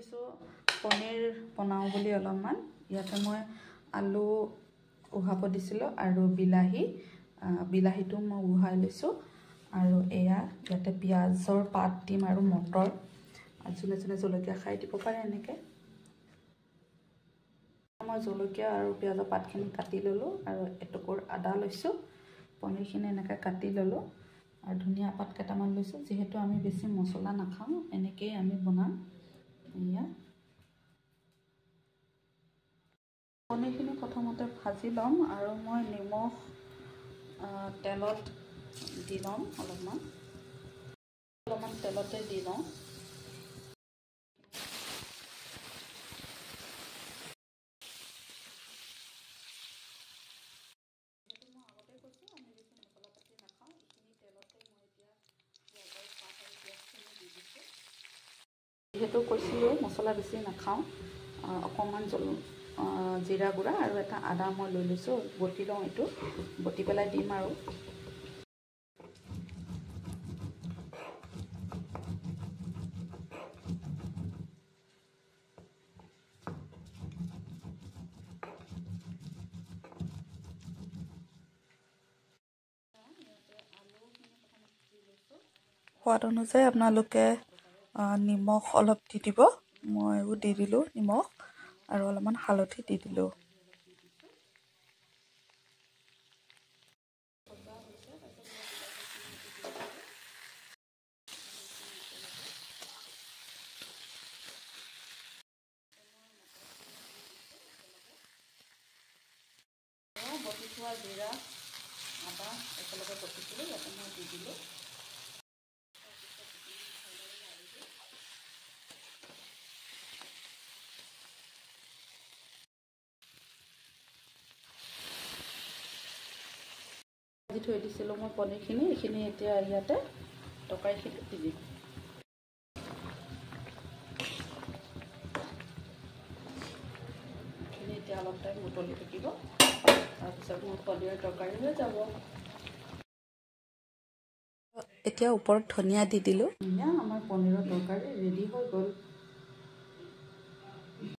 লৈছো পনীৰ বনাও বুলি অলপমান ইয়াতে মই আলু উহাব দিছিলো আৰু বিলাহীটো মই উহাই লৈছো আৰু এয়া ইয়াতে পিয়াজৰ পাত দিম আৰু মটৰ যোনে যোনে জলকীয়া খাই দিব পাৰে এনেকৈ মই জলকীয়া আৰু পিয়াজৰ পাতখিনি কাটি ললো আৰু এটুকুৰ আদা লৈছো পনীৰখিনি এনেকৈ কাটি ললো আৰু ধনিয়া পাত কেইটামান লৈছো যেহেতু আমি বেছি মছলা নাখাওঁ এনেকৈ আমি বনাম এয়া পনীৰখিনি প্ৰথমতে ভাজি ল'ম আৰু মই নিমখ তেলত দি ল'ম অলপমান তেলতে দি লওঁ যেহেতু কৈছিলোঁ মছলা বেছি নাখাওঁ অকণমান জিৰা গুড়া আৰু এটা আদা মই লৈ লৈছোঁ বটি লওঁ এইটো বটি পেলাই দিম আৰু সোৱাদ অনুযায়ী আপোনালোকে নিমখ অলপ দি দিব ময়ো দি দিলোঁ নিমখ আৰু অলপমান হালধি দি দিলোঁ বটি থোৱা জিৰা আদা একেলগে বটিছিলোঁ ইয়াতে মই দি দিলোঁ ভাজি থৈ দিছিলোঁ মই পনীৰখিনি এইখিনি এতিয়া ইয়াতে তৰকাৰীখিনি দি দিম এইখিনি এতিয়া অলপ টাইম উতলি থাকিব তাৰপিছত মোৰ পনীৰৰ তৰকাৰী হৈ যাব এতিয়া ওপৰত ধনিয়া দি দিলোঁ আমাৰ পনীৰৰ তৰকাৰী ৰেডি হৈ গ'ল